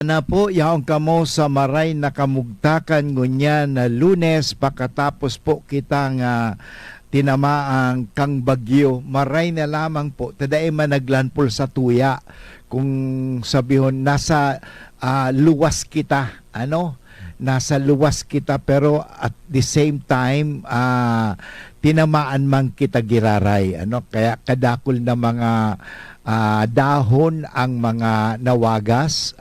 Na po, yaong kamo sa maray na kamugtakan ngunya na Lunes, pakatapos po kitang tinamaang kang bagyo. Maray na lamang po, taday managlanpol sa tuya. Kung sabihon, nasa luwas kita, nasa luwas kita, pero at the same time, tinamaan man kita giraray. Kaya kadakol na mga dahon ang mga nawagas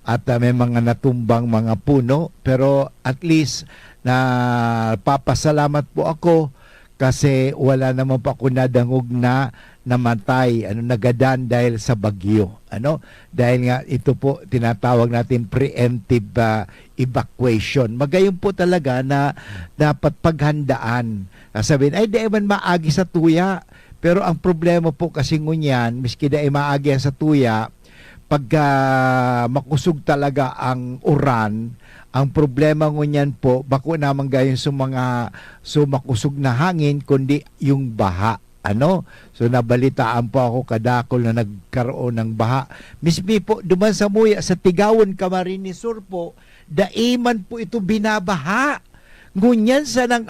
at may mga natumbang mga puno, pero at least na papasalamat po ako kasi wala naman po ako nadangog na namatay, nagadan dahil sa bagyo. Dahil nga ito po tinatawag natin preemptive evacuation. Magayon po talaga na dapat paghandaan. Sabihin, ay di man maagi sa tuya. Pero ang problema po kasi ngunyan, miski da maagi sa tuya, pagka makusog talaga ang uran, ang problema ngunyan po, bako naman gayon sa mga makusog na hangin, kundi yung baha. So nabalitaan po ako kadakol na nagkaroon ng baha. Mismi po, duman sa muya, sa Tigawon, Camarines Sur po, daiman po ito binabaha. Ngunyan sa ng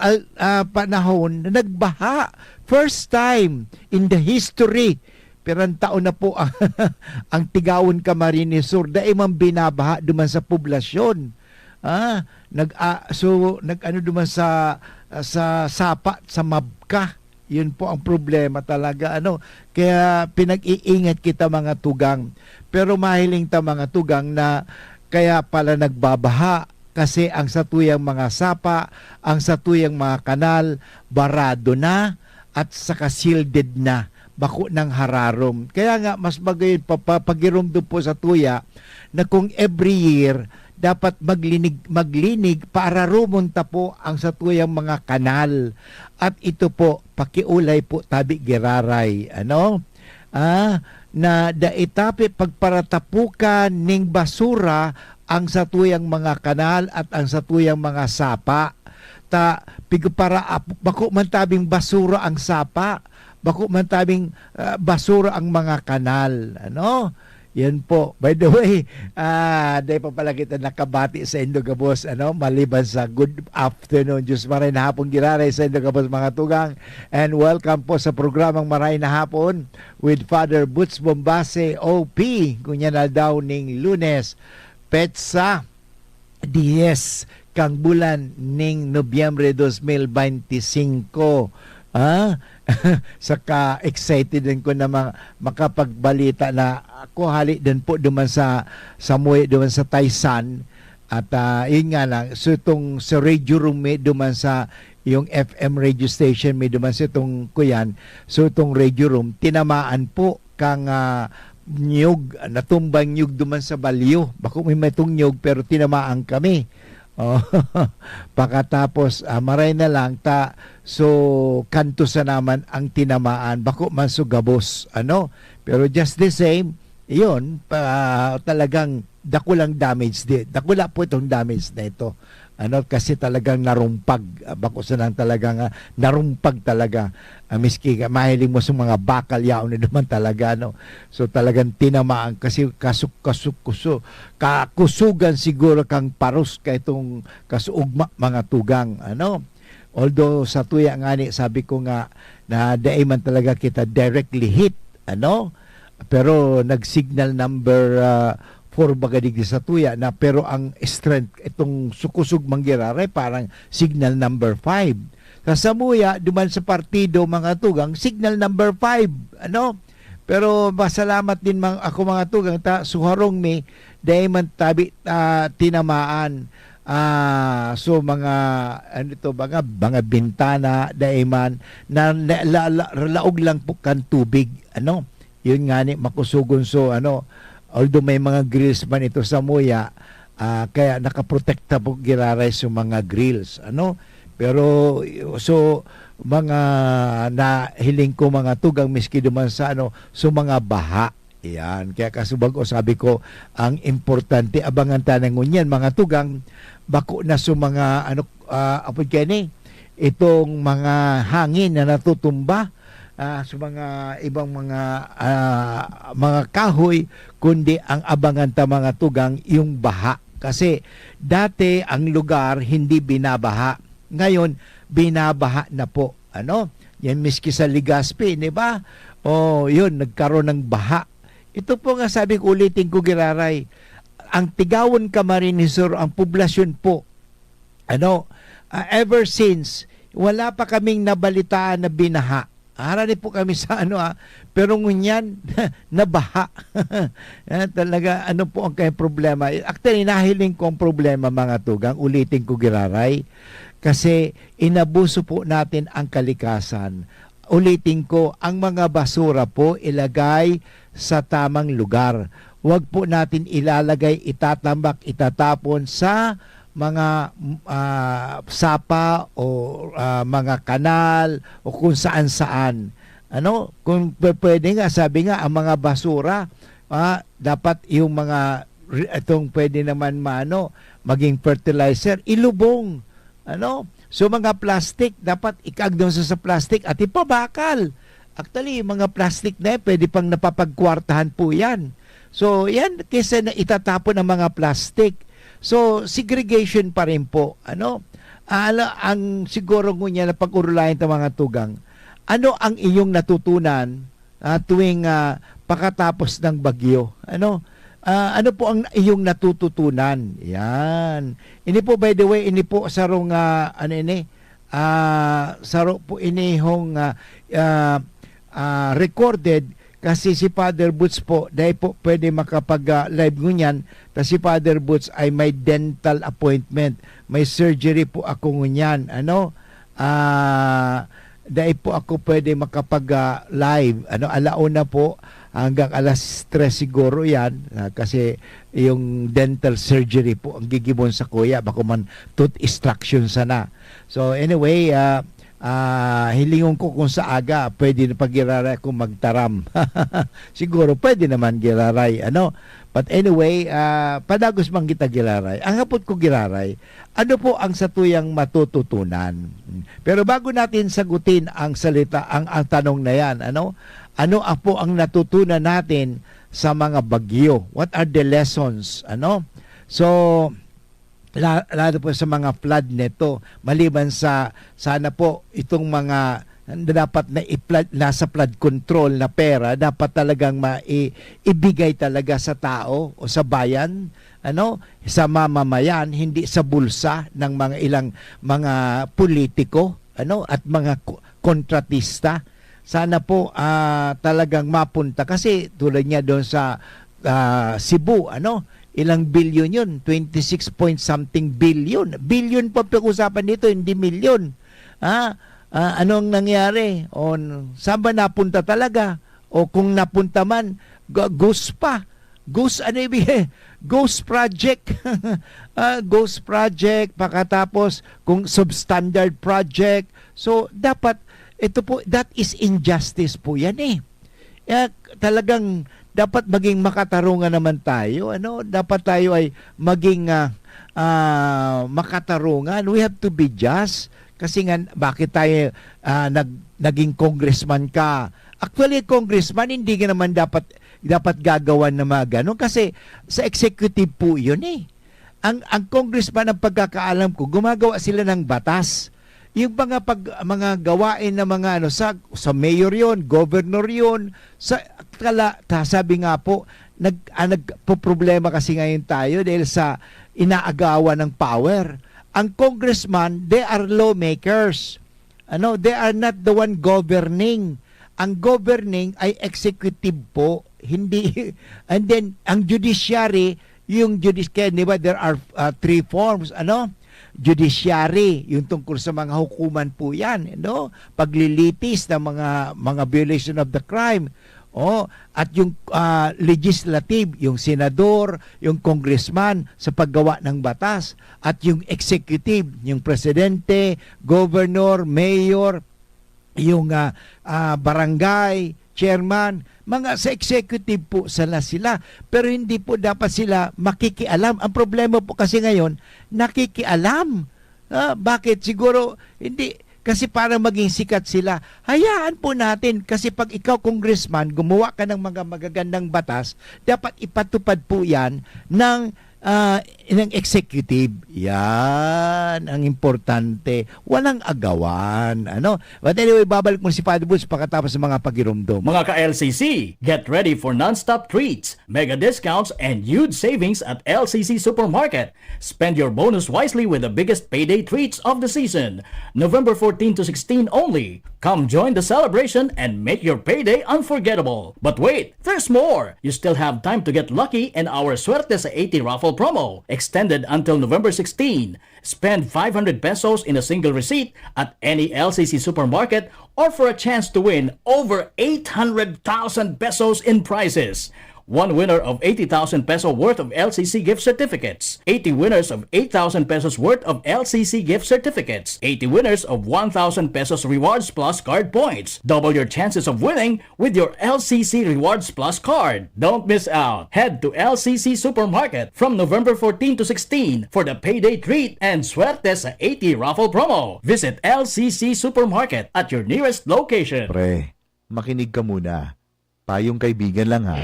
panahon na nagbaha. First time in the history. Pirang taon na po ang Tigawon, Camarines Sur. Dahil man binabaha duman sa poblasyon. Nag-ano duman sa Sapa, sa Mabka. Yun po ang problema talaga. Kaya pinag-iingat kita mga tugang. Pero mahiling ta mga tugang na kaya pala nagbabaha. Kasi ang satuyang mga sapa, ang satuyang mga kanal, barado na at saka shielded na, bako ng hararom. Kaya nga, mas magayon pagirom doon po sa tuya na kung every year, dapat maglinig para rumunta po ang satuyang mga kanal. At ito po, pakiulay po tabi giraray. Na daitapi pagparatapukan ning basura ang satuyang mga kanal at ang satuyang mga sapa. Bako man tabing basura ang sapa, bako man tabing basura ang mga kanal. Yan po. By the way, dahil pa pala kita nakabati sa Indogabos, maliban sa good afternoon, Diyos maray na hapon giraray sa Indogabos mga tugang. And welcome po sa programang Maray na Hapon with Father Butz Bombase, OP, kunya na daw ning Lunes. Petsa 10 kang bulan ning Nobyembre 2025. Saka excited din ko na makapagbalita na ako hali din po duman sa Samoy, duman sa Taisan. At yun nga lang, so itong sa radio room may duman sa yung FM radio station may duman sa itong kuyan. So itong radio room, tinamaan po kang nyug, natumbang nyug duman sa balyo. Bako may matong nyug pero tinamaan kami. Pakatapos maray na lang so kanto sa naman ang tinamaan. Bako man sugabos. Pero just the same, yun, talagang dakulang damage din. Dakula po itong damage na ito. Kasi talagang narumpag. Bako sa nang talagang narumpag talaga. Miski mahiling mo sa mga bakal yaon na naman talaga. So talagang tinamaan kasi kakusugan siguro kang paros ka itong kasuugma mga tugang. Although sa tuya nga sabi ko nga na dai man talaga kita directly hit. Pero nag-signal number 4 bagadig sa tuya na pero ang strength itong sukusug manggiraray parang signal number 5. Sa Samuya duman sa partido mga tugang signal number 5. Pero masalamat din ako mga tugang suharong mi dahil man tabi tinamaan. So mga mga bintana dahil man na laog lang po kan tubig. Yun nga ni makusugon so although may mga grills man ito sa Muya, kaya nakaprotekta po giraray sa mga grills. Pero so mga nahiling ko mga tugang miski duman sa so mga baha. Yan. Kaya kasubag o sabi ko, ang importante abangan tanang ngunyan mga tugang bako na so mga apod kani itong mga hangin na natutumba sa mga ibang mga kahoy, kundi ang abangan ta mga tugang yung baha. Kasi dati ang lugar hindi binabaha. Ngayon binabaha na po. Yan miski sa Legazpi, di ba? Yun, nagkaroon ng baha. Ito po nga sabi ko, ulitin ko, Giraray, ang Tigawon Camarines Sur, ang poblasyon po, ever since, wala pa kaming nabalitaan na binaha. Harani po kami sa pero ngunyan, nabaha. Talaga, po ang kaya problema? Actually, nahiling ko ang problema, mga tugang, ulitin ko, Giraray, kasi inabuso po natin ang kalikasan. Ulitin ko, ang mga basura po ilagay sa tamang lugar. Huwag po natin ilalagay, itatambak, itatapon sa mga sapa o mga kanal o kung saan-saan. Kung pwede nga, sabi nga, ang mga basura, dapat yung itong pwede naman maging fertilizer, ilubong. So mga plastic, dapat ikagdon sa plastic at ipabakal. Actually, yung mga plastic na yan, pwede pang napapagkwartahan po yan. So yan, kaysa na itatapon ang mga plastic. So segregation pa rin po. Ang siguro ngunya na pag-urulayan ng mga tugang, ano ang iyong natutunan tuwing pakatapos ng bagyo? Ano po ang iyong natututunan? Yan. Ini po, by the way, ini po sarong saro po inihong recorded kasi si Father Boots po dahil po pwede makapag-live ngunyan kasi si Father Boots ay may dental appointment. May surgery po ako ngunyan. Dahil po ako pwede makapag-live. Alauna po hanggang alas 3 siguro yan kasi yung dental surgery po ang gigibon sa kuya bako man tooth extraction sana. So anyway, hilingon ko kung sa aga pwede na pag-giraray kung magtaram. Siguro pwede naman giraray. But anyway, padagos man kita giraray. Ang hapot ko giraray, ano po ang satuyang matututunan? Pero bago natin sagutin ang salita, ang tanong na yan, ano po ang natutunan natin sa mga bagyo? What are the lessons? So, lalo po sa mga flood nito, maliban sa sana po itong mga dapat na nasa flood control na pera, dapat talagang ibigay talaga sa tao o sa bayan, sa mamamayan, hindi sa bulsa ng mga ilang mga politiko, at mga kontratista. Sana po talagang mapunta kasi tulad niya doon sa Cebu, ilang bilyon yun, 26 point something billion. Billion pa pag-usapan dito, hindi milyon. Anong nangyari? O saan ba napunta talaga? O kung napunta man, ghost pa. Ghost, Ghost project. Ghost project, pakatapos kung substandard project. So, dapat, ito po, that is injustice po yan talagang dapat maging makatarungan naman tayo. Dapat tayo ay maging makatarungan. We have to be just. Kasi nga, bakit tayo naging congressman ka? Actually, congressman, hindi ka naman dapat gagawan na mga ganun. Kasi sa executive po yun Ang congressman, ang pagkakaalam ko, gumagawa sila ng batas. Yung mga gawain na mga sa mayor yon, governor yon, sabi nga po, nagpo-problema kasi ngayon tayo dahil sa inaagawan ng power. Ang congressman, they are lawmakers. They are not the one governing. Ang governing ay executive po, hindi. And then ang judiciary, kaya di ba there are three forms, judiciary, yung tungkol sa mga hukuman po yan, paglilitis ng mga violation of the crime. At yung legislative, yung senador, yung congressman sa paggawa ng batas, at yung executive, yung presidente, governor, mayor, yung barangay chairman, mga sa executive po sila, pero hindi po dapat sila makikialam. Ang problema po kasi ngayon, nakikialam. Bakit? Siguro hindi Kasi para maging sikat sila, hayaan po natin. Kasi pag ikaw, congressman, gumawa ka ng mga magagandang batas, dapat ipatupad po yan ng executive. Yan ang importante. Walang agawan. But anyway, babalik mo si Father Butch pagkatapos ng mga pagirumdom. Mga ka-LCC, get ready for non-stop treats, mega discounts, and huge savings at LCC Supermarket. Spend your bonus wisely with the biggest payday treats of the season. November 14 to 16 only. Come join the celebration and make your payday unforgettable. But wait, there's more! You still have time to get lucky in our Suerte sa 80 raffle promo, extended until November 16. Spend 500 pesos in a single receipt at any LCC supermarket or for a chance to win over 800,000 pesos in prizes. One winner of 80,000 peso worth of LCC gift certificates. 80 winners of 8,000 pesos worth of LCC gift certificates. 80 winners of 1,000 pesos Rewards Plus card points. Double your chances of winning with your LCC Rewards Plus card. Don't miss out. Head to LCC Supermarket from November 14 to 16 for the payday treat and Suerte sa 80 raffle promo. Visit LCC Supermarket at your nearest location. Pre, makinig ka muna. Tayong kaibigan lang ha.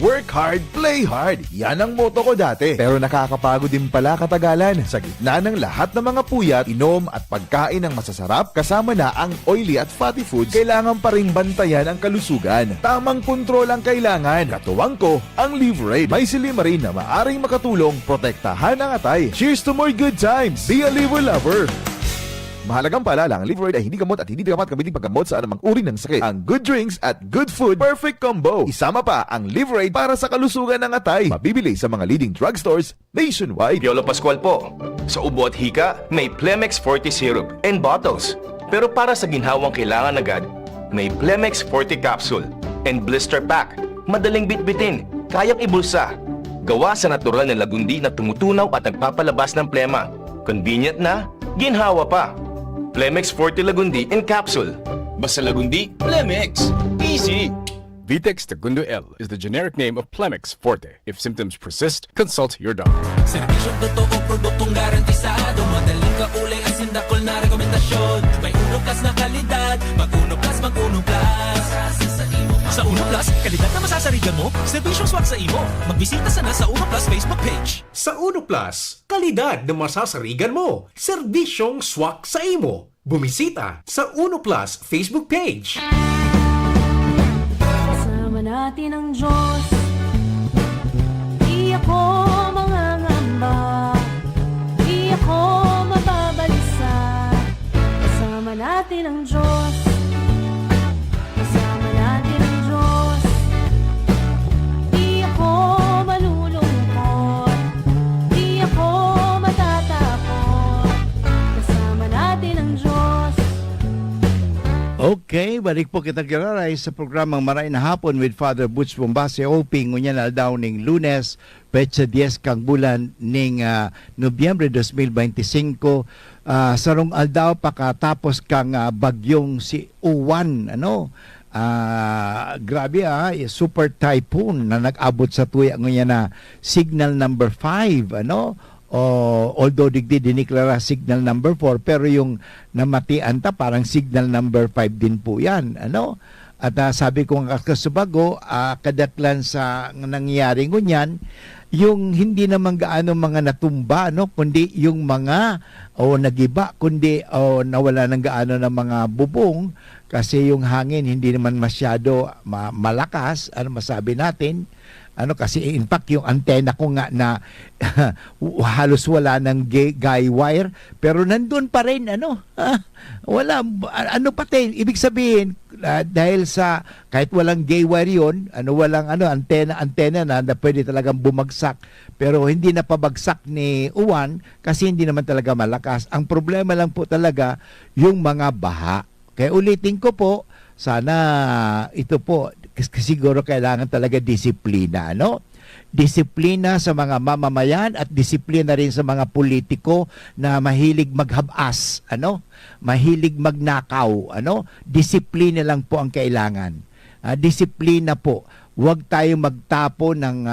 Work hard, play hard. Yan ang motto ko dati. Pero nakakapagod din pala katagalan. Sa gitna ng lahat ng mga puyat, inom at pagkain ng masasarap, kasama na ang oily at fatty foods, kailangan pa ring bantayan ang kalusugan. Tamang kontrol ang kailangan. Katuwang ko, ang Liverade. May silimarin na maaring makatulong protektahan ang atay. Cheers to more good times. Be a liver lover. Mahalagang paalala, ang Liverade ay hindi gamot at hindi dapat gamitin paggamot sa anumang uri ng sakit. Ang good drinks at good food, perfect combo. Isama pa ang Liverade para sa kalusugan ng atay. Mabibili sa mga leading drugstores nationwide. Piolo Pascual po. Sa ubo at hika, may Plemex Forte Syrup and bottles. Pero para sa ginhawang kailangan agad, may Plemex Forte Capsule and Blister Pack. Madaling bitbitin, kayang ibulsa. Gawa sa natural na lagundi na tumutunaw at nagpapalabas ng plema. Convenient na, ginhawa pa. Plemex Forte Lagundi in Capsule. Basta Lagundi, Plemex. Easy! Vitex Segundo L is the generic name of Plemex Forte. If symptoms persist, consult your doctor. Serbisyong totoo, produktong garantisado. Madaling kaulay ang sindakol na rekomendasyon. May Uno Plus na kalidad. Mag-Uno Plus, mag-Uno Plus. Sa Uno Plus, kalidad na masasarigan mo. Serbisyong swak sa imo. Magbisita sana sa Uno Plus Facebook page. Sa Uno Plus, kalidad na masasarigan mo. Serbisyong swak sa imo. Bumisita sa Uno Plus Facebook page. Kasama natin ang Diyos. Di ako mangangamba. Di ako mababalisa. Kasama natin ang Diyos. Kasama natin ang Diyos. Di ako malulungkot. Di ako matatakot. Kasama natin ang Diyos. Okay, balik po kita kiraray sa programang Maray na Hapon with Father Butch Bombase Oping ngunyan aldaw ning Lunes, petsa 10 kang bulan ning Nobyembre 2025. Sarong aldaw pakatapos kang bagyong si Uwan, grabe super typhoon na nag-abot sa tuya ngunyan na signal number 5, although digdi diniklara signal number 4 pero yung namatian ta parang signal number 5 din po yan, at sabi ko nga kasubago, kadaklan sa nangyayari ngunyan yung hindi naman gaano mga natumba, kundi yung mga nagiba, kundi nawala ng gaano ng mga bubong kasi yung hangin hindi naman masyado malakas, masabi natin. Kasi in fact yung antena ko nga na halos wala ng guy wire pero nandun pa rin wala pati ibig sabihin dahil sa kahit walang gay wire yun walang antena na pwede talagang bumagsak pero hindi na pabagsak ni Uwan kasi hindi naman talaga malakas. Ang problema lang po talaga yung mga baha. Kaya ulitin ko po, sana ito po siguro kailangan talaga disiplina, disiplina sa mga mamamayan at disiplina rin sa mga politiko na mahilig maghabas, mahilig magnakaw, disiplina lang po ang kailangan. Disiplina po. Huwag tayo magtapo ng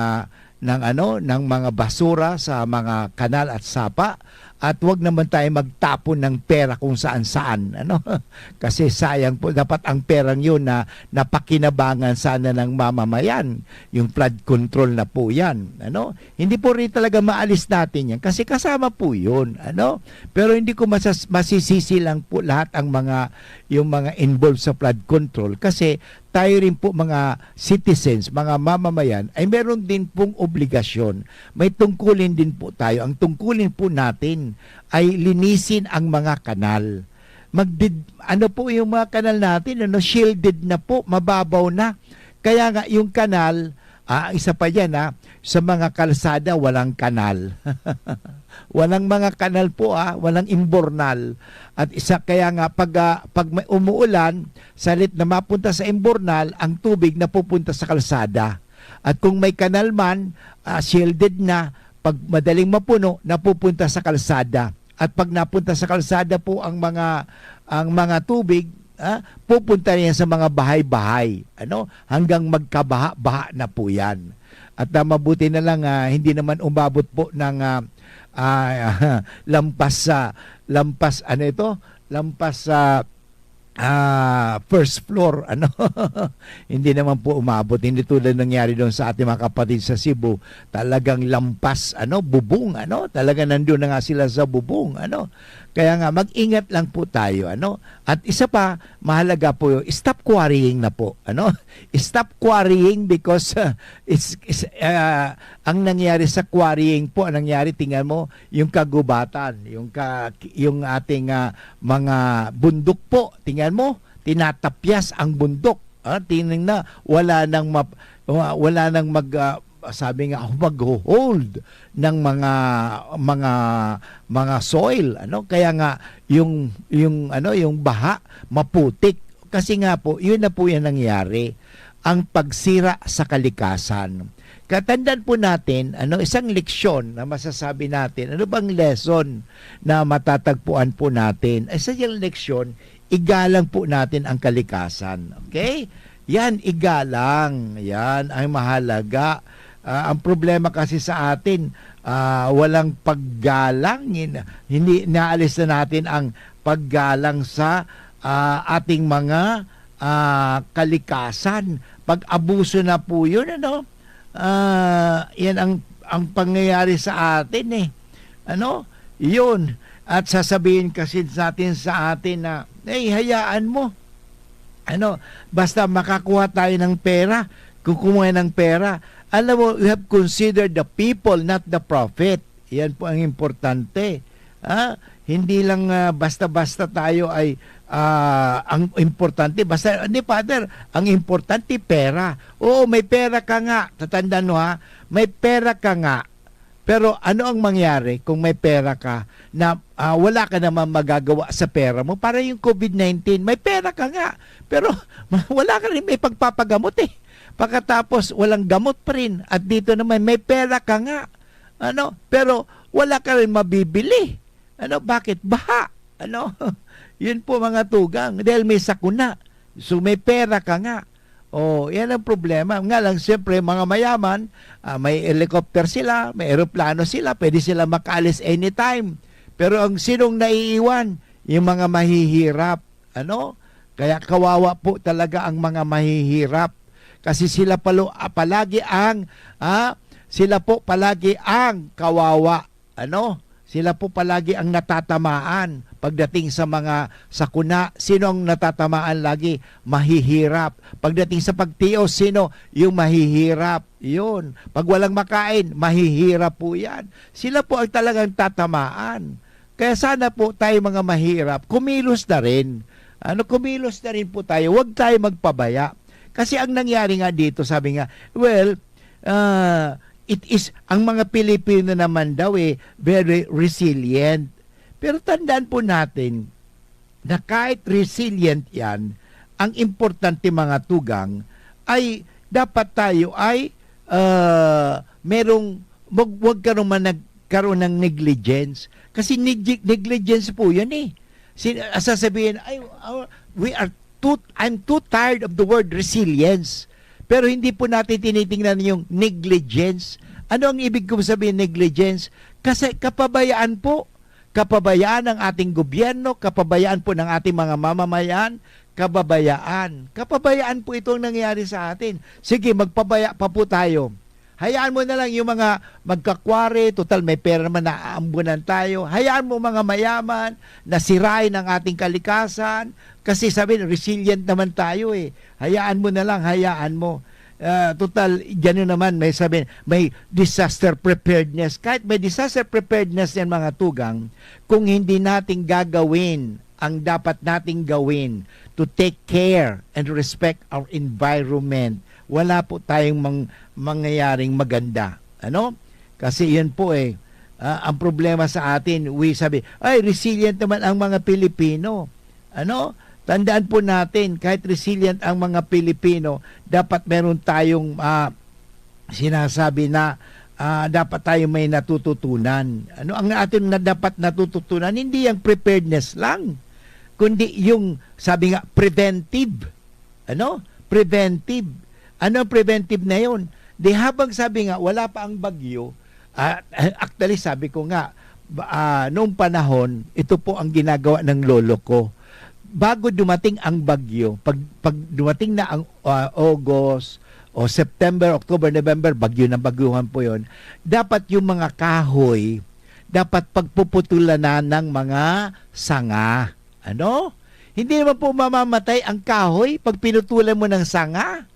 mga basura sa mga kanal at sapa at wag naman tayo magtapon ng pera kung saan-saan, ano? Kasi sayang po, dapat ang perang yun na napakinabangan sana ng mamamayan, yung flood control na po yan, ano? Hindi po rin talaga maalis natin yan kasi kasama po yun, ano? Pero hindi ko masisisi lang po lahat yung mga involved sa flood control kasi tayo rin po mga citizens, mga mamamayan, ay meron din pong obligasyon. May tungkulin din po tayo. Ang tungkulin po natin ay linisin ang mga kanal. Ano po yung mga kanal natin? Shielded na po, mababaw na. Kaya nga yung kanal, isa pa yan sa mga kalsada walang kanal. Walang mga kanal po walang imbornal. At kaya nga pag may umuulan, salit na mapunta sa imbornal, ang tubig na pupunta sa kalsada. At kung may kanal man, shielded na, pag madaling mapuno, napupunta sa kalsada. At pag napunta sa kalsada po ang mga tubig, pupunta niya sa mga bahay-bahay, hanggang magkabaha-baha na po yan. At mabuti na lang hindi naman umabot po ng lampas sa first floor, hindi naman po umabot, hindi tulad nangyari doon sa ating mga kapatid sa Cebu, talagang lampas, bubong, talaga nandun na nga sila sa bubong, kaya nga mag-ingat lang po tayo, at isa pa mahalaga po yung stop quarrying na po, stop quarrying because ang nangyari sa quarrying po, ang nangyari, tingnan mo yung kagubatan, yung ating mga bundok po, tingnan mo, tinatapyas ang bundok. Tingnan na wala nang sabi nga mag-hold ng mga soil, kaya nga yung baha maputik kasi nga po yun na po yan nangyari, ang pagsira sa kalikasan. Katandaan po natin, isang leksyon na masasabi natin, ano bang lesson na matatagpuan po natin? Isa yung leksyon, igalang po natin ang kalikasan. Okay? Yan, igalang. Yan ang mahalaga. Ang problema kasi sa atin, walang paggalang. Hindi naalis na natin ang paggalang sa ating mga kalikasan. Pag-abuso na po yun, yan ang pangyayari sa atin yun. At sasabihin kasi natin sa atin na hayaan mo, basta makakuha tayo ng pera, kukuha ng pera, alam mo, you have considered the people, not the prophet. Yan po ang importante. Hindi lang basta-basta tayo ay ang importante, basta, hindi Father, ang importante pera. Oo, may pera ka nga. Tatandaan mo may pera ka nga. Pero ano ang mangyari kung may pera ka na wala ka naman magagawa sa pera mo? Para yung COVID-19, may pera ka nga. Pero wala ka rin may pagpapagamot Pagkatapos walang gamot pa rin. At dito naman may pera ka nga. Pero wala ka rin mabibili. Bakit? Baha. Yun po mga tugang. Dahil may sakuna. So may pera ka nga. Yan ang problema. Nga lang, siyempre, mga mayaman, may helicopter sila, may eroplano sila, pwede sila makaalis anytime. Pero ang sinong naiiwan? Yung mga mahihirap. Kaya kawawa po talaga ang mga mahihirap. Kasi sila palagi ang kawawa. Sila po palagi ang natatamaan pagdating sa mga sakuna. Sino ang natatamaan lagi? Mahihirap. Pagdating sa pagtios, sino? Yung mahihirap. Yun. Pag walang makain, mahihirap po yan. Sila po ang talagang tatamaan. Kaya sana po tayo mga mahirap, kumilos na rin. Kumilos na rin po tayo. Huwag tayo magpabaya. Kasi ang nangyari nga dito, sabi nga, it is, ang mga Pilipino naman daw very resilient. Pero tandaan po natin na kahit resilient yan, ang importante mga tugang ay dapat tayo ay wag ka naman nagkaroon ng negligence. Kasi negligence po yan sasabihin, I'm too tired of the word resilience. Pero hindi po natin tinitingnan yung negligence. Ano ang ibig kong sabihin negligence? Kasi kapabayaan po. Kapabayaan ng ating gobyerno, kapabayaan po ng ating mga mamamayan, kapabayaan po itong nangyayari sa atin. Sige, magpabaya pa po tayo. Hayaan mo na lang yung mga magkakware, total may pera naman na aambunan tayo. Hayaan mo mga mayaman na sirain ang ating kalikasan kasi sabihin, resilient naman tayo eh. Hayaan mo na lang, hayaan mo. Total, gano'n naman may sabihin, may disaster preparedness. Kahit may disaster preparedness yan mga tugang, kung hindi natin gagawin ang dapat nating gawin to take care and respect our environment, wala po tayong mangyayaring maganda. Ano? Kasi yun po ang problema sa atin, we sabi, ay, resilient naman ang mga Pilipino. Ano? Tandaan po natin, kahit resilient ang mga Pilipino, dapat meron tayong sinasabi na dapat tayo may natututunan. Ano ang atin na dapat natututunan? Hindi yung preparedness lang, kundi yung, sabi nga, preventive. Ano? Preventive. Ano ang preventive na yun? Di habang sabi nga, wala pa ang bagyo, actually sabi ko nga, noong panahon, ito po ang ginagawa ng lolo ko. Bago dumating ang bagyo, pag dumating na ang August, o September, October, November, bagyo na bagyuhan po yon, dapat yung mga kahoy, dapat pagpuputulan na ng mga sanga. Ano? Hindi naman po mamamatay ang kahoy pag pinutulan mo ng sanga.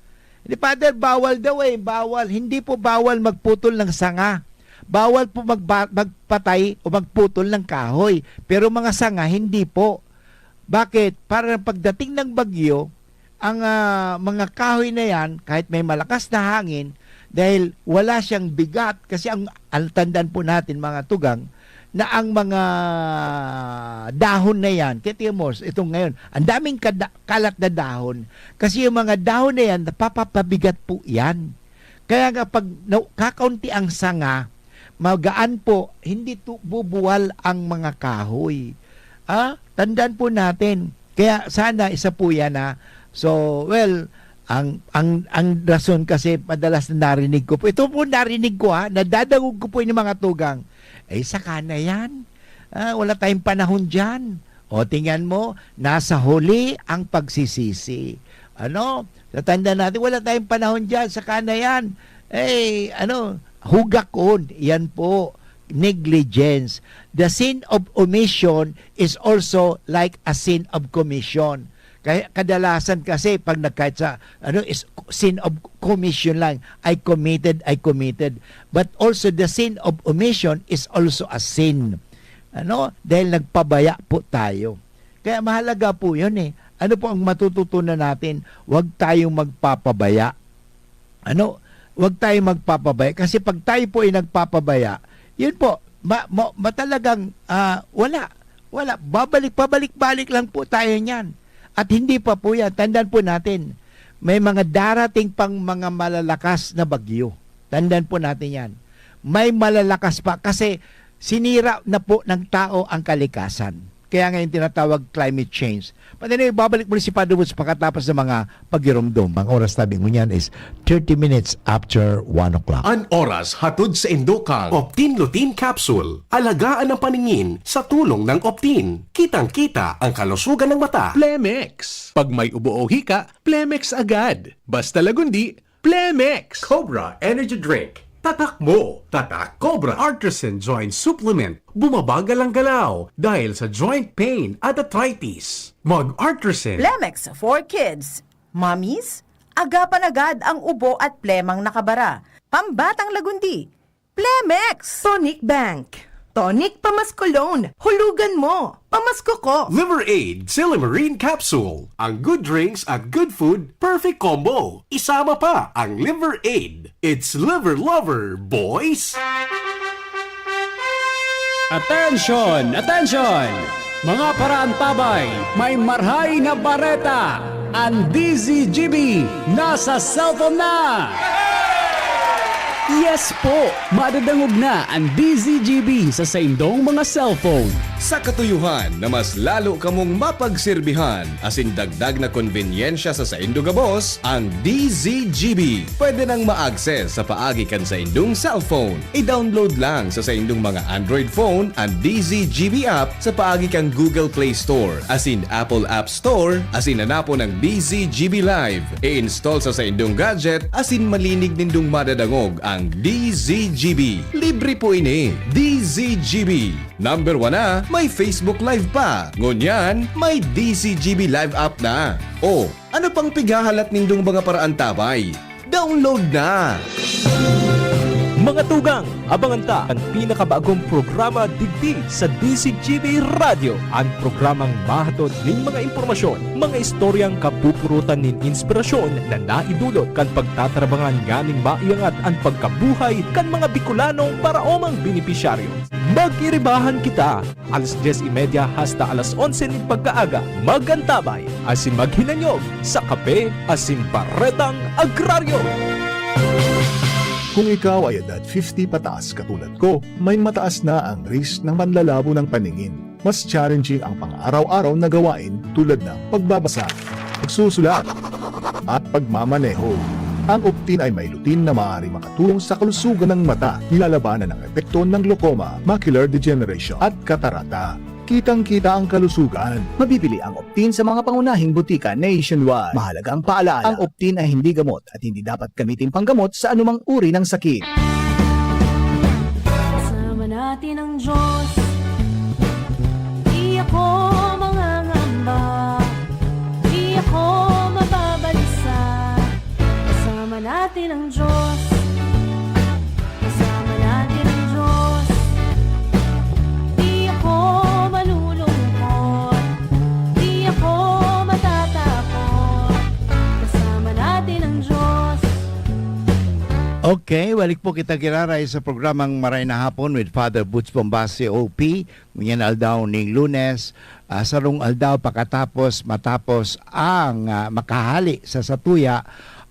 Hindi, Father, bawal daw bawal. Hindi po bawal magputol ng sanga. Bawal po magpatay o magputol ng kahoy. Pero mga sanga, hindi po. Bakit? Para pagdating ng bagyo, ang mga kahoy na yan, kahit may malakas na hangin, dahil wala siyang bigat, kasi ang tandaan po natin mga tugang, na ang mga dahon na yan, kaya mo, itong ngayon, ang daming kalat na dahon, kasi yung mga dahon na yan, napapabigat po yan. Kaya nga pag kakaunti ang sanga, magaan po, hindi bubuwal ang mga kahoy. Tandaan po natin. Kaya sana isa po yan So, well, ang rason kasi madalas na narinig ko po. Ito po narinig ko nadadagog ko po yung mga tugang. Saka na yan. Wala tayong panahon dyan. O, tingnan mo, nasa huli ang pagsisisi. Ano? Tatanda natin, wala tayong panahon dyan. Saka na yan. Hugakon. Yan po. Negligence. The sin of omission is also like a sin of commission. Kaya kadalasan kasi pag nagkahit sa is sin of commission lang, I committed. But also the sin of omission is also a sin. Dahil nagpabaya po tayo. Kaya mahalaga po 'yun Ano po ang matututunan natin? Huwag tayong magpapabaya. Huwag tayong magpapabaya kasi pag tayo po ay nagpapabaya, yun po, talagang wala. Pabalik-balik lang po tayo niyan. At hindi pa po yan. Tandaan po natin, may mga darating pang mga malalakas na bagyo. Tandaan po natin yan. May malalakas pa kasi sinira na po ng tao ang kalikasan. Kaya ngayon tinatawag climate change. But anyway, babalik muli si Padre Woods pagkatapos ng mga pagirumdum. Ang oras tabi mo niyan is 30 minutes after 1 o'clock. An oras hatod sa Indocang Optin Lutein Capsule. Alagaan ang paningin sa tulong ng Optin. Kitang-kita ang kalusugan ng mata. Plemex. Pag may ubo o hika, Plemex agad. Basta lagundi, Plemex. Cobra Energy Drink. Tatak mo! Tatak Cobra Artisan Joint Supplement. Bumabagal ang galaw dahil sa joint pain at arthritis. Mag-Artisan. Plemex for kids. Mommies, agapan agad ang ubo at plemang nakabara. Pambatang lagundi. Plemex! Tonic Bank. Tonic Pamascolone. Hulugan mo. Pamasko ko. Liver Aid Silimarine Capsule. Ang good drinks at good food, perfect combo. Isama pa ang Liver Aid. It's liver lover, boys! Attention! Attention! Mga paraantabay, may marhay na bareta. Ang DZGB nasa cellphone na! Yes po! Madadangog na ang DZGB sa saindong mga cellphone. Sa katuyuhan na mas lalo kamong mapagsilbihan, asin dagdag na konbinyensya sa Saindo Gabos, ang DZGB. Pwede nang ma-access sa paagi kan sa indong cellphone. I-download lang sa saindong mga Android phone ang DZGB app sa paagi kan Google Play Store, asin Apple App Store, asin nanapo ng DZGB Live. I-install sa saindong gadget, asin malinig nindong madadangog ang DZGB. Libre po ini. DZGB. Number 1 na, may Facebook Live pa. Ngunyan, may DZGB Live app na. O, ano pang pigahalat nindong mga paraan tabay? Download na! Mga tugang, abangan ta ang pinakabagong programa digdi sa DZGB Radio. Ang programang mahatod ning mga impormasyon, mga istoryang kapupurutan nin inspirasyon na naidulot kan pagtatrabangan ganing maiangat ang pagkabuhay kan mga Bicolanong paraomang benepisyaryo. Mag-iribahan kita, alas 10:30 hasta alas 11 ning pagkaaga, magantabay, asin maghinanyog sa kape, asin baretang agraryo. Kung ikaw ay edad 50 pataas katulad ko, may mataas na ang risk ng panlalabo ng paningin. Mas challenging ang pang-araw-araw na gawain tulad ng pagbabasa, pagsusulat, at pagmamaneho. Ang Optin ay may lutin na maaari makatulong sa kalusugan ng mata, nilalabanan ng epekto ng glaucoma, macular degeneration at katarata. Kitang-kita ang kalusugan. Mabibili ang Optin sa mga pangunahing butika nationwide. Mahalagang paalala, ang Optin ay hindi gamot at hindi dapat gamitin panggamot sa anumang uri ng sakit. Kasama natin ang Diyos. Di ako mangangamba. Di ako mababalisa. Kasama natin ang Diyos. Kasama natin ang Diyos. Di ako malulungkot. Di ako matatakot. Kasama natin ang Diyos. Okay, balik po kita kiraray sa programang Maray na Hapon with Father Butch Bombase OP. Ngunyan aldaw ning Lunes, sarong aldaw matapos ang makahali sa Satuya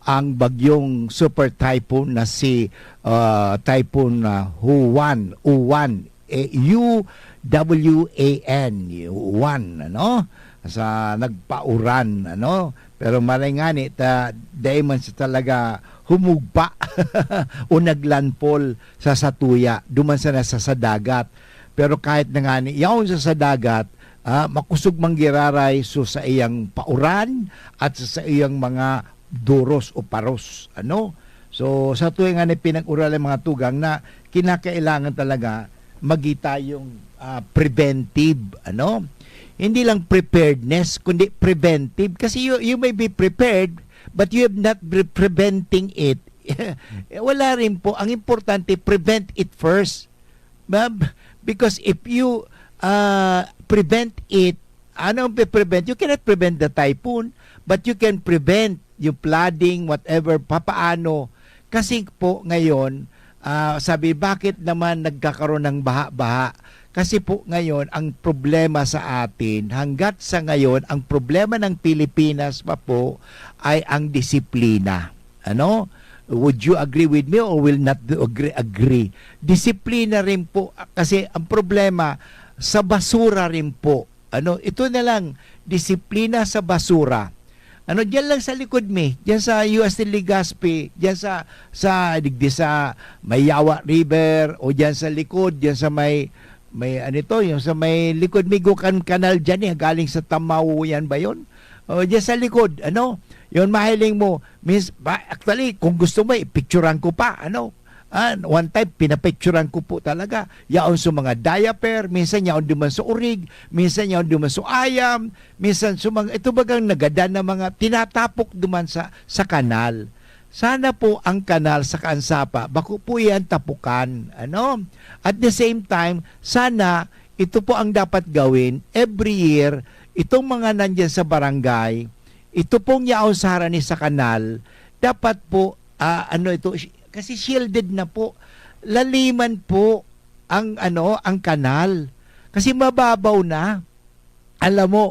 ang bagyong super typhoon na si Typhoon Huwan, UWAN, Uwan, ano? Sa nagpauran, ano? Pero malay dahil man siya talaga humugpa o naglandfall sa Satuya, duman sa nasa sa dagat. Pero kahit na nga yaon sa dagat, makusog manggiraray so sa iyang pauran at sa iyang mga duros o paros. Ano? So sa tuwing nga pinag-ural mga tugang na kinakailangan talaga magita yung preventive, ano? Hindi lang preparedness, kundi preventive. Kasi you may be prepared, but you have not preventing it. Wala rin po. Ang importante, prevent it first. Because if you prevent it, ano ang prevent? You cannot prevent the typhoon, but you can prevent yung flooding, whatever, papaano. Kasi po ngayon, sabi, bakit naman nagkakaroon ng baha-baha? Kasi po ngayon, ang problema sa atin, hanggat sa ngayon, ang problema ng Pilipinas pa po ay ang disiplina. Ano? Would you agree with me or will not agree? Disiplina rin po, kasi ang problema sa basura rin po. Ano? Ito na lang, disiplina sa basura. Ano, diyan lang sa likod diyan sa US Legazpi, diyan sa Mayawa River, o diyan sa likod, diyan sa may yung sa may likod Migucan Canal diyan galing sa Tamaw yan ba yun? O diyan sa likod, ano? Yun mahiling mo, actually kung gusto mo picturean ko pa, ano? One time pinapicturean ko po talaga. Yaon sa mga diaper, minsan yaon duman sa urig, minsan yaon duman sa ayam, minsan sa mga ito bagang nagadan na mga tinatapok duman sa kanal. Sana po ang kanal sa Kansapa, bako po yan tapukan. Ano? At the same time, sana ito po ang dapat gawin every year, itong mga nandyan sa barangay, ito pong yaon sa harani sa kanal, dapat po, kasi shielded na po, laliman po ang kanal. Kasi mababaw na. Alam mo,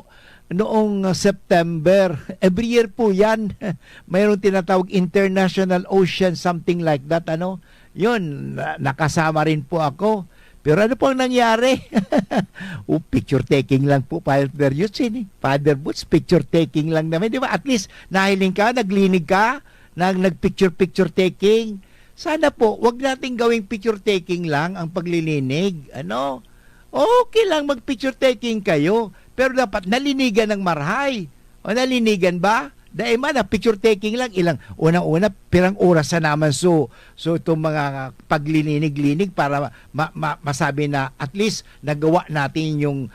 noong September, every year po yan, mayroong tinatawag International Ocean, something like that, ano? yun, nakasama rin po ako. Pero ano po ang nangyari? Picture taking lang po, Father Yusin. Father Boots, picture taking lang naman. Di ba? At least, nahiling ka, naglinig ka, nag-picture taking. Sana po, wag nating gawing picture taking lang ang paglilinig. Ano? Okay lang mag-picture taking kayo. Pero dapat nalinigan ng marhay. O nalinigan ba? Dahil man, picture taking lang, ilang, unang-una, pirang oras na naman. So itong mga paglilinig-linig para masabi na at least nagawa natin yung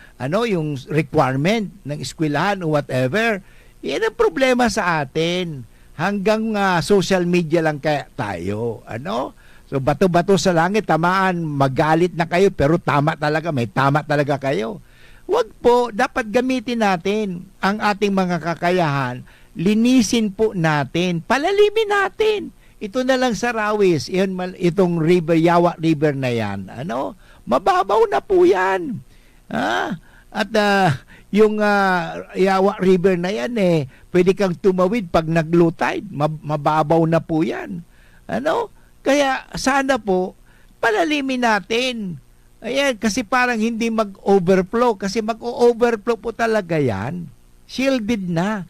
requirement ng eskwelahan o whatever. Yan ang problema sa atin. Hanggang social media lang kaya tayo. Ano? So bato-bato sa langit, tamaan, magalit na kayo, pero tama talaga, may tama talaga kayo. Wag po, dapat gamitin natin ang ating mga kakayahan. Linisin po natin, palalimin natin. Ito na lang sa Rawis, itong river, Yawa River na yan. Ano? Mababaw na po yan. At yung Yawa River na yan, pwede kang tumawid pag nag-low tide. Mababaw na po yan. Ano? Kaya sana po, palalimin natin. Ayan, kasi parang hindi mag-overflow. Kasi mag-overflow po talaga yan. Shielded na.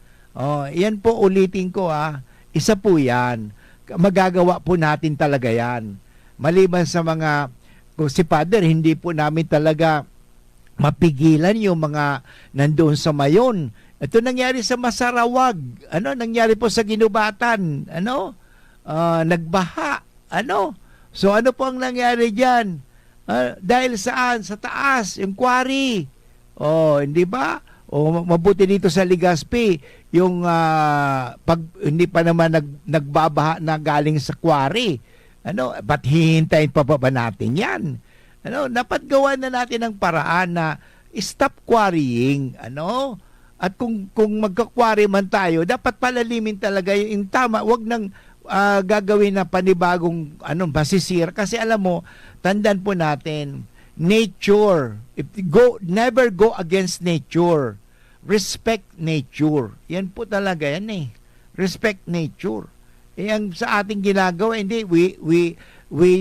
Yan po, ulitin ko isa po yan. Magagawa po natin talaga yan. Maliban sa mga, kung si Father, hindi po namin talaga mapigilan yung mga nandoon sa Mayon. Ito nangyari sa Masarawag. Ano? Nangyari po sa Ginubatan. Ano? Nagbaha. Ano? So ano po ang nangyari dyan? Dahil saan? Sa taas, yung quarry. Hindi ba? Mabuti dito sa Legazpi, yung pag hindi pa naman nagbabaha na galing sa quarry. Ano, ba't hihintayin pa ba natin 'yan? Ano, dapat gawan na natin ng paraan na stop quarrying, ano? At kung magka-quarry man tayo, dapat palalimin talaga yung tama, wag nang gagawin na panibagong masisira kasi alam mo, tandaan po natin, nature, never go against nature. Respect nature. Yan po talaga yan Respect nature. Ang sa ating ginagawa, hindi, we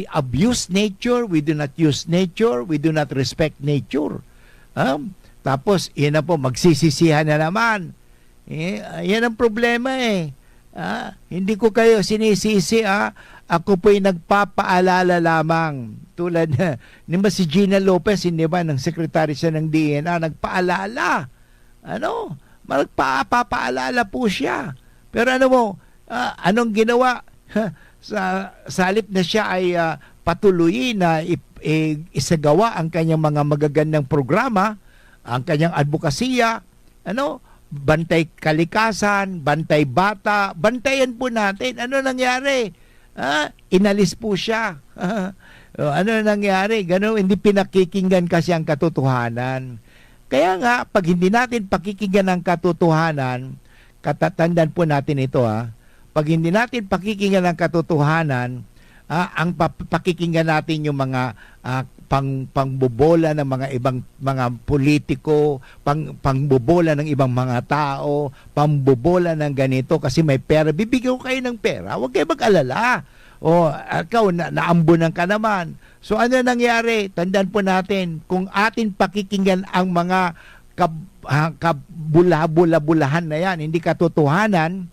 abuse nature, we do not use nature, we do not respect nature. Tapos, yan na po, magsisisihan na naman. Yan ang problema hindi ko kayo sinisisi ako po'y nagpapaalala lamang. Tulad ni si Gina Lopez, hindi ba, ng sekretary siya ng DNR, nagpaalala. Ano? Magpapaalala po siya. Pero ano mo, anong ginawa? sa halip na siya ay patuloyin na isagawa ang kanyang mga magagandang programa, ang kanyang advokasya, bantay kalikasan, bantay bata, bantayan po natin. Ano nangyari? Inalis po siya. Ano nangyari? Ganun, hindi pinakikinggan kasi ang katotohanan. Kaya nga, pag hindi natin pakikinggan ang katotohanan, katatandaan po natin ito pag hindi natin pakikinggan ang katotohanan, ang pakikinggan natin yung mga pangbobola ng mga ibang mga politiko, pangbobola ng ibang mga tao, pambobola ng ganito kasi may pera, bibigyan ko kayo ng pera, huwag kayo mag-alala. Ikaw, naambunan ka naman. So ano nangyari? Tandaan po natin, kung atin pakikinggan ang mga kabula-bulahan na yan, hindi katotohanan,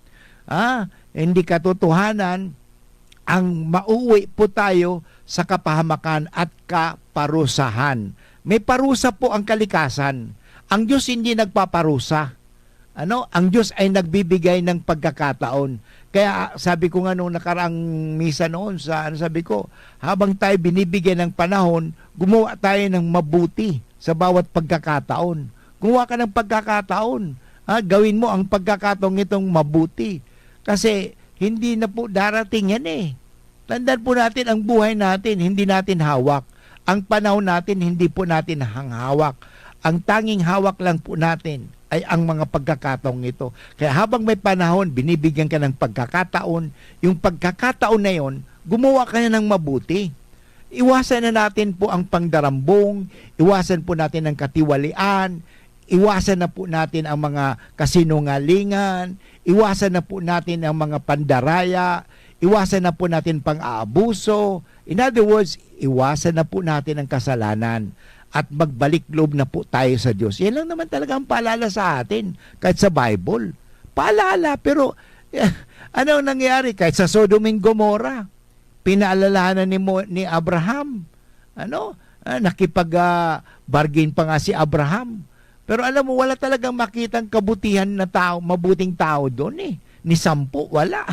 ang mauwi po tayo sa kapahamakan at kaparusahan. May parusa po ang kalikasan. Ang Diyos hindi nagpaparusa. Ang Diyos ay nagbibigay ng pagkakataon. Kaya sabi ko nga nung nakaraang misa noon, sabi ko, habang tayo binibigyan ng panahon, gumawa tayo ng mabuti sa bawat pagkakataon. Gumawa ka ng pagkakataon. Gawin mo ang pagkakataong itong mabuti. Kasi hindi na po darating yan Tandaan po natin, ang buhay natin, hindi natin hawak. Ang panahon natin, hindi po natin hawak. Ang tanging hawak lang po natin ay ang mga pagkakataong ito. Kaya habang may panahon, binibigyan ka ng pagkakataon. Yung pagkakataon na yon, gumawa ka na ng mabuti. Iwasan na natin po ang pangdarambong, iwasan po natin ang katiwalian, iwasan na po natin ang mga kasinungalingan, iwasan na po natin ang mga pandaraya, iwasan na po natin pang-aabuso, In other words, iwasan na po natin ang kasalanan at magbalik loob na po tayo sa Diyos. Yan lang naman talaga ang paalala sa atin, kahit sa Bible. Paalala, pero ano ang nangyari? Kahit sa Sodom and Gomorrah, pinaalalahanan ni Abraham. Nakipag-bargain pa nga si Abraham. Pero alam mo, wala talagang makitang kabutihan na tao, mabuting tao doon eh. Ni 10, wala.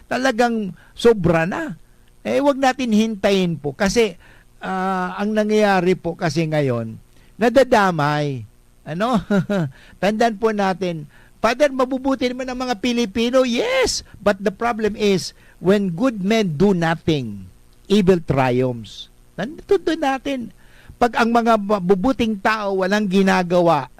Talagang sobra na. Wag natin hintayin po. Kasi ang nangyayari po kasi ngayon, nadadamay. Tandaan po natin, Father, mabubuti naman ang mga Pilipino. Yes, but the problem is, when good men do nothing, evil triumphs. Nandito natin. Pag ang mga mabubuting tao walang ginagawa,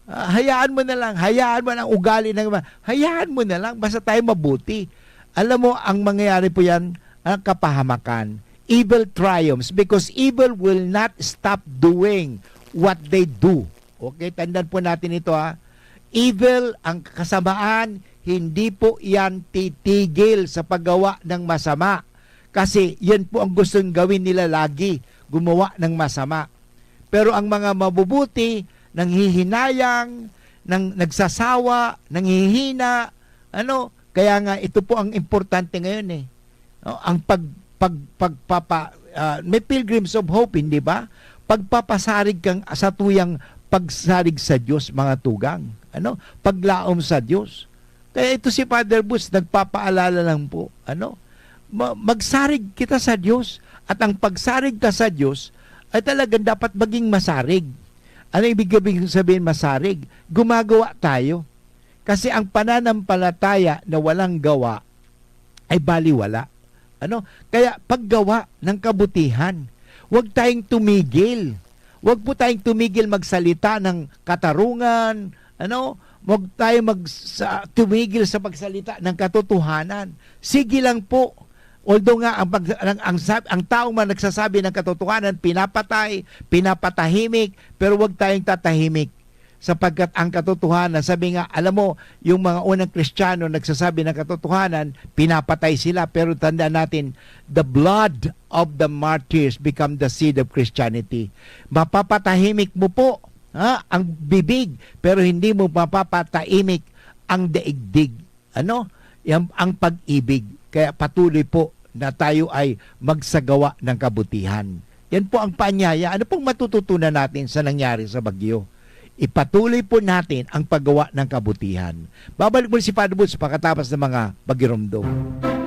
hayaan mo na lang, hayaan mo ang ugali ng hayaan mo na lang, basta tayo mabuti. Alam mo, ang mangyayari po yan, ang kapahamakan. Evil triumphs because evil will not stop doing what they do. Okay, tandaan po natin ito Evil, ang kasamaan, hindi po yan titigil sa paggawa ng masama. Kasi yan po ang gustong gawin nila lagi, gumawa ng masama. Pero ang mga mabubuti, nanghihinayang, nagsasawa, nanghihina, kaya nga ito po ang importante ngayon ang may pilgrims of hope, hindi ba? Pagpapasarig kang sa tuyang pagsarig sa Diyos, mga tugang. Paglaom sa Diyos. Kaya ito si Father Boots, nagpapaalala lang po, magsarig kita sa Diyos at ang pagsarig ka sa Diyos ay talagang dapat maging masarig. Ano ibig sabihin masarig? Gumagawa tayo. Kasi ang pananampalataya na walang gawa ay baliwala. Kaya paggawa ng kabutihan, huwag tayong tumigil. Huwag po tayong tumigil magsalita ng katarungan, huwag tayong tumigil sa pagsalita ng katotohanan. Sige lang po. Although nga ang taong man nagsasabi ng katotohanan, pinapatahimik, pero huwag tayong tatahimik. Sapagkat ang katotohanan, sabi nga, alam mo, yung mga unang Kristiyano nagsasabi ng katotohanan, pinapatay sila. Pero tandaan natin, the blood of the martyrs become the seed of Christianity. Mapapatahimik mo po ang bibig, pero hindi mo mapapatahimik ang daigdig. Ang pag-ibig. Kaya patuloy po na tayo ay magsagawa ng kabutihan. Yan po ang paanyaya. Ano pong matututunan natin sa nangyari sa bagyo? Ipatuloy po natin ang paggawa ng kabutihan. Babalik mo si Father Boots pagkatapos ng mga bagiromdom.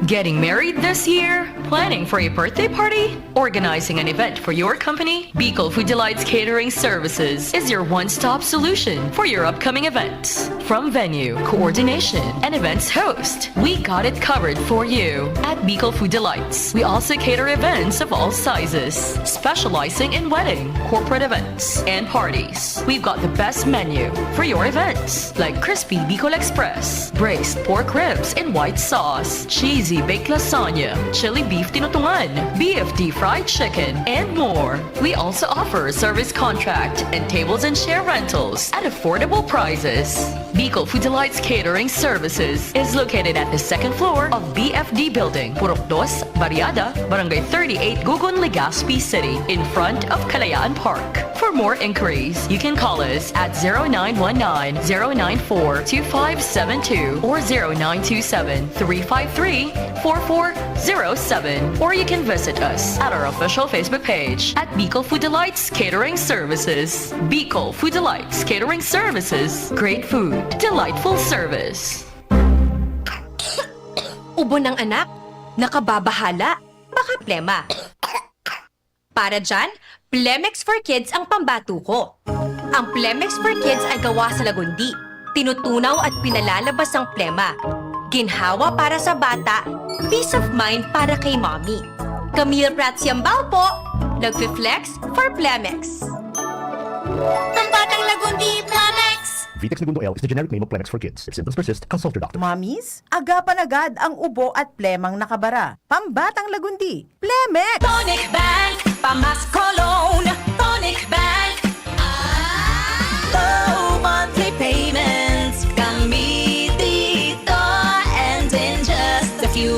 Getting married this year? Planning for a birthday party? Organizing an event for your company? Bicol Food Delights Catering Services is your one-stop solution for your upcoming events. From venue, coordination, and events host, we got it covered for you. At Bicol Food Delights, we also cater events of all sizes, specializing in wedding, corporate events, and parties. We've got the best menu for your events, like crispy Bicol Express, braised pork ribs in white sauce, cheesy baked lasagna, chili beef tinutungan, BFD fried chicken, and more. We also offer a service contract and tables and chair rentals at affordable prices. Bicol Food Delights Catering Services is located at the second floor of BFD Building, Purok 2, Barriada, Barangay 38, Gugun, Legazpi City, in front of Kalayaan Park. For more inquiries, you can call us at 0919-094-2572 or 0927-353-4407, or you can visit us at our official Facebook page at Bicol Food Delights Catering Services. Bicol Food Delights Catering Services. Great food, delightful service. Ubo ng anak, nakababahala, baka plema. Para dyan, Plemex for Kids ang pambato ko. Ang Plemex for Kids ay gawa sa lagundi. Tinutunaw at pinalalabas ang plema. Ginhawa para sa bata, peace of mind para kay mommy. Camille Pratsiambao po, nagfi-flex for Plemex. Pambatang lagundi, Plemex! Vitex Segundo L is the generic name of Plemex for kids. If symptoms persist, consult your doctor. Mommies, agapan agad ang ubo at plemang nakabara. Pambatang lagundi, Plemex! Tonic Bank, Pamascolone, Tonic Bank. Low monthly payments, kami dito, and in just a few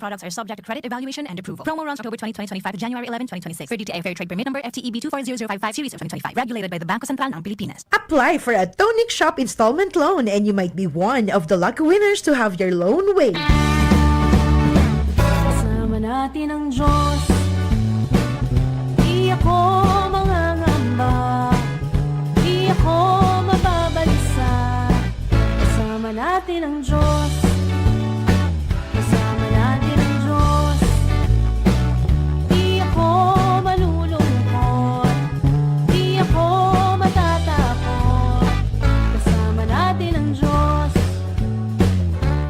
products are subject to credit evaluation and approval. Promo runs October 20, 2025 to January 11, 2026. Per DTI Fair Trade Permit Number FTEB 240055 Series of 2025. Regulated by the Bangko Sentral ng Pilipinas. Apply for a Tonic Shop installment loan and you might be one of the lucky winners to have your loan waived. Kasama natin ang Diyos. Di ako mangangamba. Di ako mababalisa. Kasama natin ang Diyos. Kasama natin ang Diyos. Di ako malulungkot. Di ako matatakot. Kasama natin ang Diyos.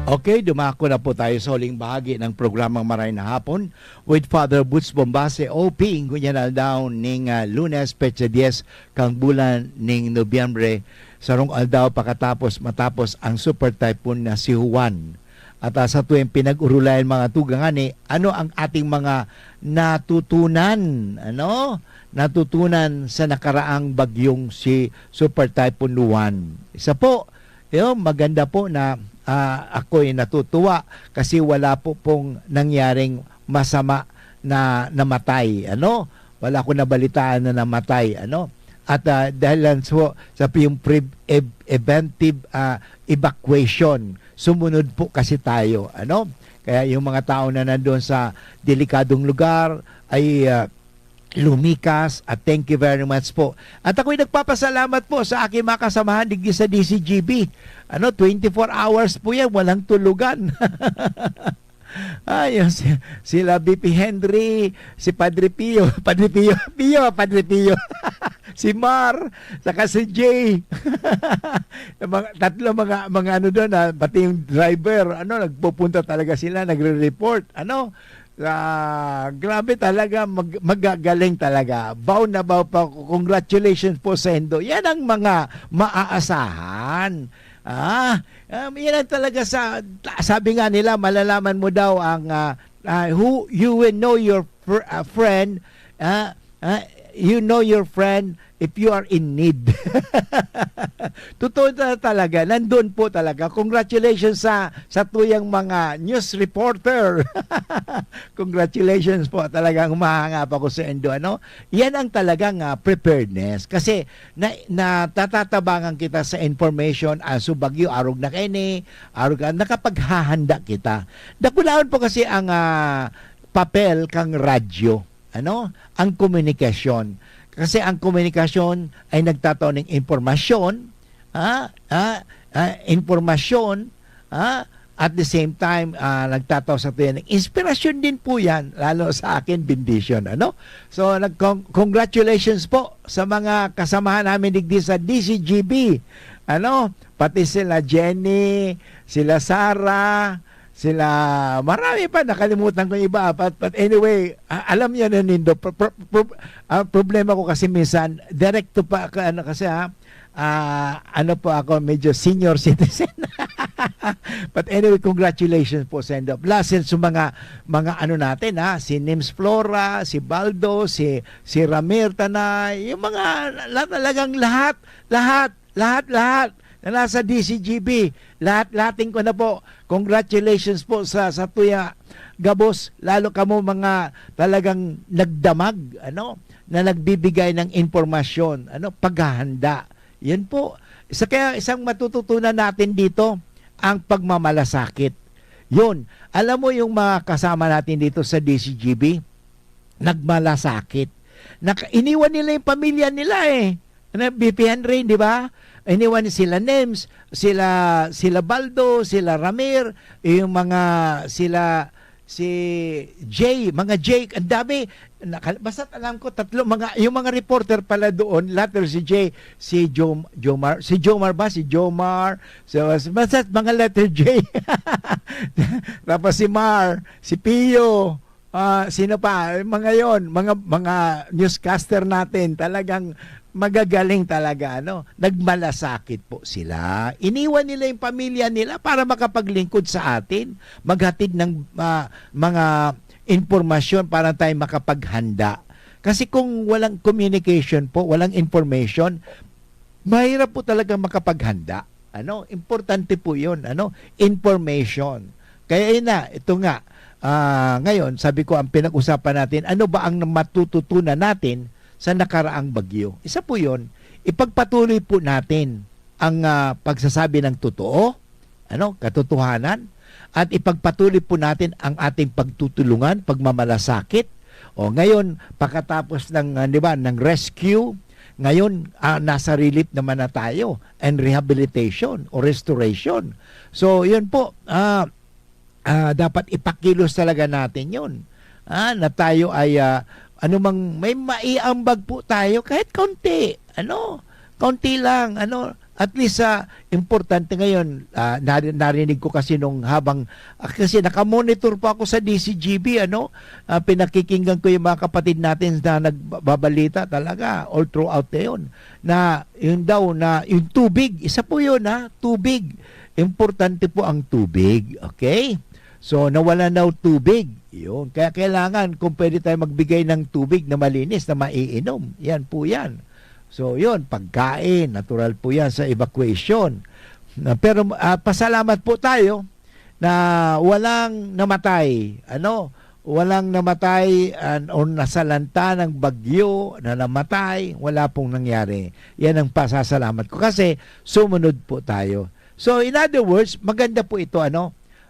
Okay, dumako na po tayo sa huling bahagi ng programang Maray na Hapon with Father Boots Bombase OP ngunyan aldaw ning Lunes petsa 10 kang bulan ning Nobyembre sarong aldaw matapos ang super typhoon na si Juan. At sa tuwing pinag-urulayan mga tugangani, ano ang ating mga natutunan? Natutunan sa nakaraang bagyong si Super Typhoon Juan. Isa po, maganda po na ako'y natutuwa kasi wala po pong nangyaring masama na namatay. Wala ko nabalitaan na namatay. At dahil lang sa yung preventive evacuation, sumunod po kasi tayo. Kaya yung mga tao na nandoon sa delikadong lugar ay lumikas at thank you very much po. At ako'y nagpapasalamat po sa aking mga kasamahan digdi sa DCGB. 24 hours po yan, walang tulugan. Sila BP Henry, si Padre Pio, Padre Pio, si Mar, saka si Jay. Tatlo mga ano doon, pati yung driver, nagpupunta talaga sila, nagre-report, grabe talaga, magagaling talaga. Bow na bow pa. Congratulations po sa Indo. Yan ang mga maaasahan. Yan ang talaga sabi nga nila, malalaman mo daw ang who you will know your friend, you know your friend if you are in need. Totoo talaga, nandun po talaga. Congratulations sa tuyang mga news reporter. Congratulations po, talagang mahanga pa ko sa Indo. Yan ang talagang preparedness. Kasi natatabangan kita sa information, so bagyo, arog na kini, nakapaghahanda kita. Dakulaan po kasi ang papel kang radyo. Ang komunikasyon. Kasi ang komunikasyon ay nagtataon ng impormasyon, at the same time, nagtataon sa tuyan ng inspirasyon din po yan, lalo sa akin, bendition. So, congratulations po sa mga kasamahan namin digdi sa DCGB. Pati sila Jenny, sila Sarah, sila, marami pa, nakalimutan ko yung iba. But anyway, alam niyo na Nindo, problema ko kasi minsan, direkto pa, kasi po ako, medyo senior citizen. But anyway, congratulations po sa Nindo. Plus, sa mga natin, si Nims Flora, si Baldo, si Ramir Tanay, yung mga, talagang lahat, na nasa DCGB, lahating ko na po. Congratulations po sa tuya gabos, lalo kamo mga talagang nagdamag, na nagbibigay ng impormasyon, paghahanda. Yan po. Kaya isang matututunan natin dito, ang pagmamalasakit. Yun. Alam mo yung mga kasama natin dito sa DCGB, nagmalasakit. Iniwan nila yung pamilya nila BP Henry, di ba? Iniwan sila Nems, sila Baldo, sila Ramir, yung mga si Jay, mga Jay, ang dami. Basta alam ko yung mga reporter pala doon, letter si Jay, si Jomar, so basta mga letter J. Tapos si Mar, si Pio, sino pa, mga newscaster natin, talagang magagaling talaga, nagmalasakit po sila. Iniwan nila yung pamilya nila para makapaglingkod sa atin, maghatid ng mga informasyon para tayo makapaghanda. Kasi kung walang communication po, walang information, mahirap po talaga makapaghanda. Importante po 'yon, information. Kaya ito nga, Ngayon, sabi ko, ang pinag-usapan natin, ano ba ang matututunan natin sa nakaraang bagyo? Isa po yun, ipagpatuloy po natin ang pagsasabi ng totoo, katotohanan, at ipagpatuloy po natin ang ating pagtutulungan, pagmamalasakit. O ngayon, pagkatapos ng, ng rescue, ngayon, nasa relief naman na tayo and rehabilitation or restoration. So, yun po, dapat ipakilos talaga natin yun. Na tayo ay, may maiambag po tayo kahit kaunti. Kaunti lang, at least importante ngayon, narinig ko kasi nung habang, kasi nakamonitor pa ako sa DCGB, pinakikinggan ko yung mga kapatid natin na nagbabalita talaga all throughout na yun, na yun daw na yung tubig, isa po yun tubig. Importante po ang tubig, okay? So, nawala na tubig. Yun. Kaya kailangan, kung pwede tayo magbigay ng tubig na malinis, na maiinom. Yan po yan. So, yun, pagkain. Natural po yan sa evacuation. Pero pasalamat po tayo na walang namatay. Walang namatay o nasalanta ng bagyo na namatay. Wala pong nangyari. Yan ang pasasalamat ko. Kasi sumunod po tayo. So, in other words, maganda po ito,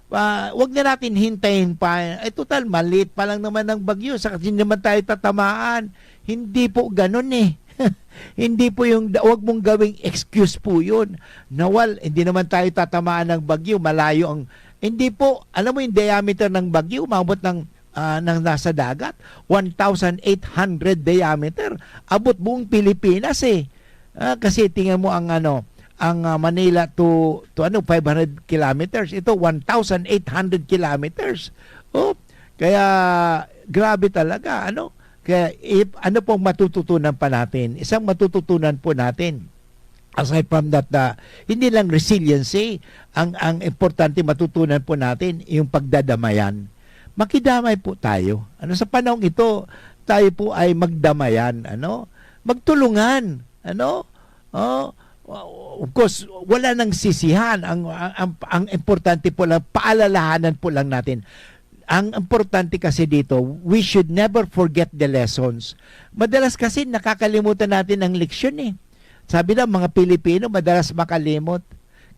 wag na natin hintayin pa. Total, maliit pa lang naman ng bagyo. Saka hindi naman tayo tatamaan. Hindi po ganun Hindi po wag mong gawing excuse po yun. Hindi naman tayo tatamaan ng bagyo. Malayo ang, hindi po, alam mo yung diameter ng bagyo, umabot ng nasa dagat. 1,800 diameter. Abot buong Pilipinas kasi tingnan mo ang Manila to 500 kilometers. Ito 1,800 kilometers. Kaya grabe talaga Kaya ano pong matututunan pa natin? Isang matututunan po natin aside from that hindi lang resiliency ang importante matutunan po natin yung pagdadamayan. Makidamay po tayo. Sa panahong ito tayo po ay magdamayan, magtulungan, of course, wala nang sisihan. Ang importante po lang, paalalahanan po lang natin. Ang importante kasi dito, we should never forget the lessons. Madalas kasi nakakalimutan natin ang leksyon Sabi na, mga Pilipino, madalas makalimot.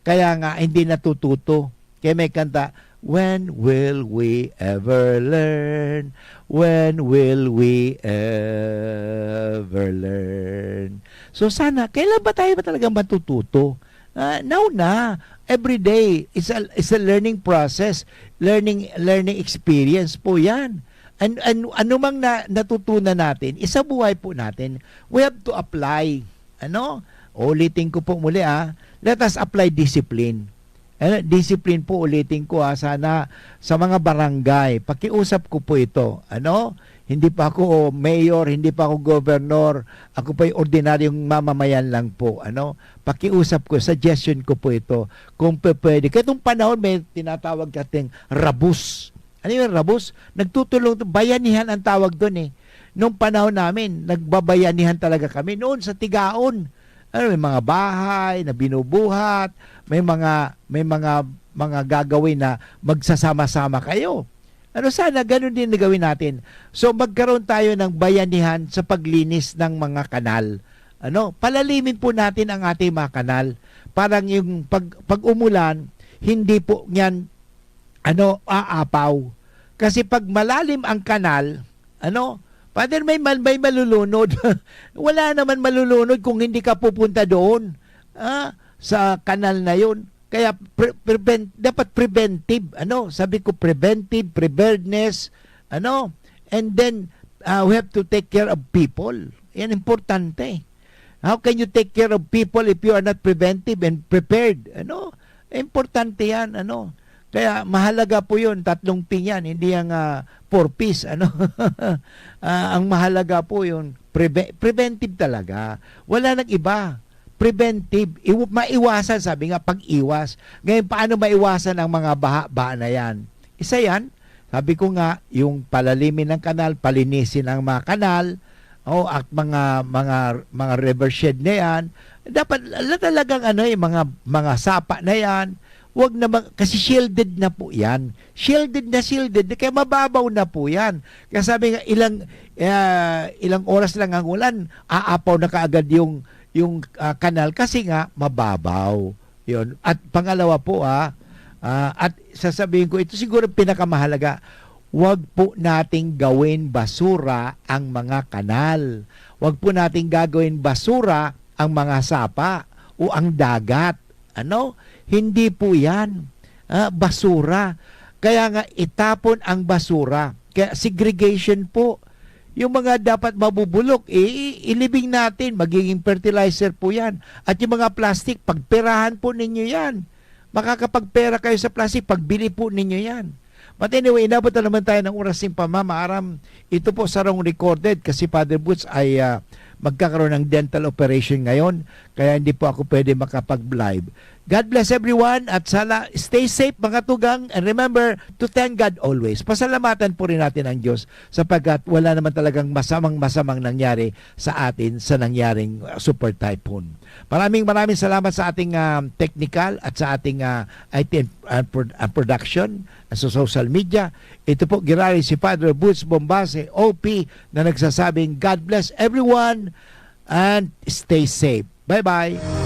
Kaya nga, hindi natututo. Kaya may kanta, when will we ever learn? When will we ever learn? So sana, kailan ba tayo talaga matututo? Now na. Every day, it's a learning process. Learning experience po yan. And anumang natutunan natin, isa buhay po natin, we have to apply. Ulitin ko po muli let us apply discipline. Discipline po, ulitin ko sana sa mga barangay. Pakiusap ko po ito. Hindi pa ako mayor, hindi pa ako governor. Ako pa yung ordinaryong mamamayan lang po. Pakiusap ko, suggestion ko po ito. Kung pwede. Kaya itong panahon may tinatawag nating rabus. Ano yung rabus? Nagtutulong, bayanihan ang tawag doon Noong panahon namin, nagbabayanihan talaga kami. Noon sa Tigaon, may mga bahay na binubuhat, may mga gagawin na magsasama-sama kayo. Sana ganun din na gawin natin. So magkaroon tayo ng bayanihan sa paglinis ng mga kanal. Palalimin po natin ang ating mga kanal. Parang yung pag umulan, hindi po yan aapaw. Kasi pag malalim ang kanal, Father, may malulunod. Wala naman malulunod kung hindi ka pupunta doon sa kanal na yun. Kaya dapat preventive. Sabi ko preventive, preparedness, and then we have to take care of people. Yan importante. How can you take care of people if you are not preventive and prepared? Importante yan. Kaya mahalaga po yun, 3 P yan, hindi ang 4 Ps. Ang mahalaga po yun, preventive talaga. Wala nang iba. Preventive, maiwasan, sabi nga, pag-iwas. Ngayon, paano maiwasan ang mga baha na yan? Isa yan, sabi ko nga, yung palalimin ng kanal, palinisin ang mga kanal, at mga rivershed na yan, dapat talagang mga sapa na yan, wag naman, kasi shielded na po yan. Shielded, kaya mababaw na po yan. Kaya sabi nga, ilang oras lang ang ulan, aapaw na kaagad yung kanal kasi nga mababaw. Yun. At pangalawa po, at sasabihin ko, ito siguro pinakamahalaga, wag po nating gawin basura ang mga kanal. Wag po nating gagawin basura ang mga sapa o ang dagat. Hindi po yan. Basura. Kaya nga itapon ang basura. Kaya segregation po. Yung mga dapat mabubulok, ilibing natin. Magiging fertilizer po yan. At yung mga plastic, pagperahan po ninyo yan. Makakapagpera kayo sa plastic, pagbili po ninyo yan. But anyway, inabot na naman tayo ng oras ng pamamaaram. Ito po sarong recorded kasi Father Boots ay magkakaroon ng dental operation ngayon. Kaya hindi po ako pwede makapag-live. God bless everyone at sana stay safe mga tugang. And remember to thank God always. Pasalamatan po rin natin ang Diyos sapagkat wala naman talagang masamang nangyari sa atin sa nangyaring super typhoon. Maraming salamat sa ating technical at sa ating IT and production sa social media. Ito po girari si Father Boots Bombase, OP, na nagsasabing God bless everyone and stay safe. Bye-bye.